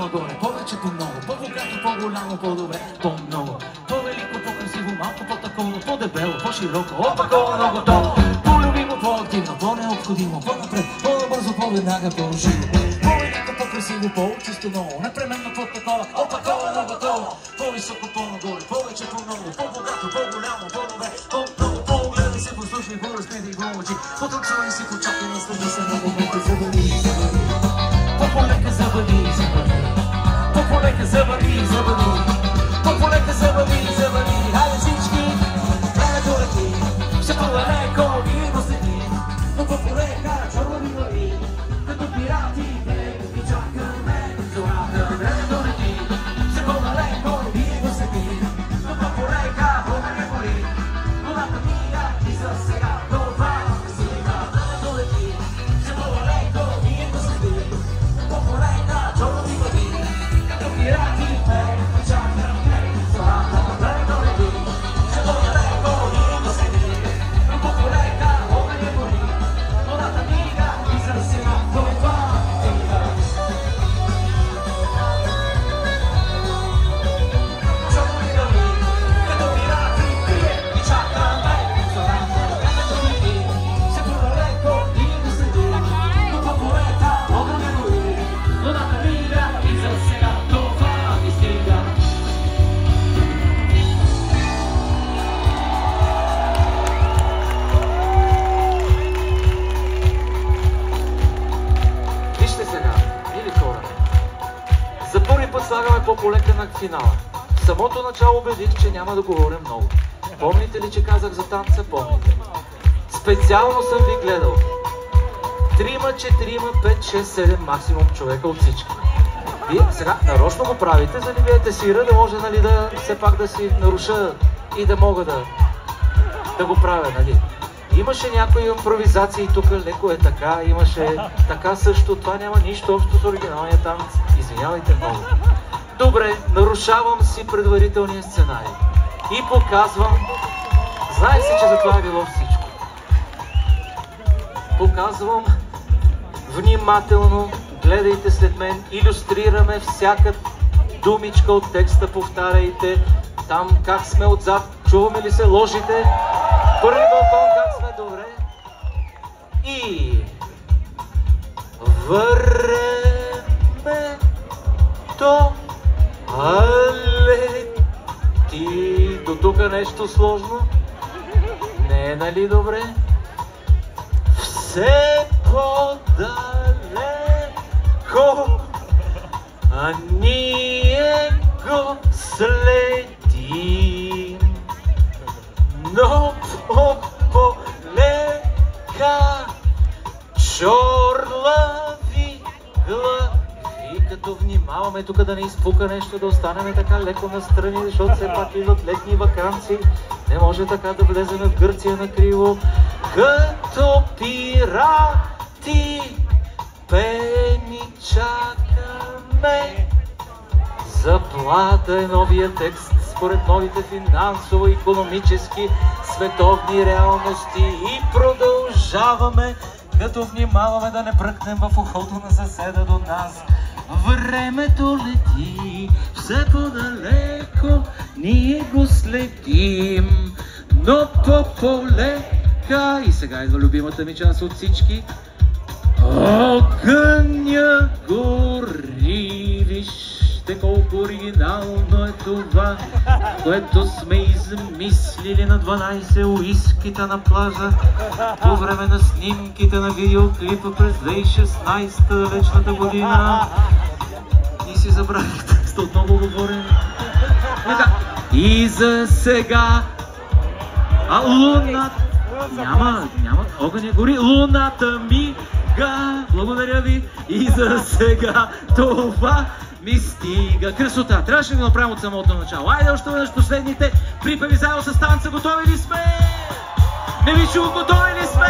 по-нагоре, повече по-много, по-богато, по-голямо, по-добре, по-много, по-велико, по-красиво, малко по-такова, по-дебело, по-широко, опакова много то, по-любимо, по-активно, по-необходимо, по-напред, по-бързо, по-веднага, по-живо, по-велико, по-красиво, по-чисто много, непременно по-такова, опакова много то, по-високо, по-нагоре, повече по-много, по-богато, по-голямо, по-добре, по-много, по-гледай се, послушай, по-разгледай, по-очи, потанцувай си, почакай, наслади се на моменти, забави. По-полека забави, забави, по-полека забави, забави, по-полека забави, забави, хайде всички, времето лети, ще по-далеко ги доследи, но по-полека чорни глави, като пиратите ги чакаме, зората времето лети, ще по-далеко ги доследи, но по-полека промени гори, луната мига и за сега това стига, времето лети, ще по-далеко ги доследи. По-полека чорни глави, като пиратите ги чакаме, зората времето лети, ще по-далеко ги доследи, но по-полека промени гори, луната мига и за сега това стига. Чорни глави, като пиратите ги чакаме, зората времето лети, ще по-далеко ги доследи, но по-полека промени гори, луната мига и за сега това ни стига. Вижте сега, мили хора, за първи път слагаме по-полека на финала. В самото начало убедих, че няма да говоря много. Помните ли, че казах за танца? Помните. Специално съм ви гледал. 3, 4, 5, 6, 7 максимум човека от всички. Вие сега нарочно го правите, за да биете сира, да може, нали, да все пак да си наруша и да мога да го правя, нали. Имаше някои импровизации тук, леко е така, имаше така също, това няма нищо общо с оригиналния танц. Извинявайте много. Добре, нарушавам си предварителния сценарий и показвам, знае се, че за това е било всичко. Показвам внимателно, гледайте след мен, илюстрираме всяка думичка от текста, повтаряйте там как сме отзад, чуваме ли се ложите, първи балкон как сме, добре. И времето лети. До тук нещо сложно? Не е, нали, добре? Все по-далеко, а ние го следим, но по-полека чорлави глави, като внимаваме тук да не изпука нещо, да останем така леко настрани, защото все пак идват летни ваканции, не може така да влезем в Гърция на криво. Като пирати пени чакаме. Заплата е новия текст според новите финансово-икономически световни реалности и продължаваме, като внимаваме да не бръкнем в ухото на съседа до нас. Времето лети все по-далеко, ние го следим, но по-полека. И сега идва любимата ми част от всички. Огъня гори, вижте колко оригинално е това, което сме измислили на 12 уискита на плажа по време на снимките на видеоклипа през 2016 далечната година. И си забравих текста, отново говорим. И за сега луната няма, огъня гори, луната мига, благодаря ви, и за сега това ми стига. Красота, трябваше да го направим от самото начало. Айде още веднъж последните припеви заедно с танца. Готови ли сме? Не ви чух, готови ли сме?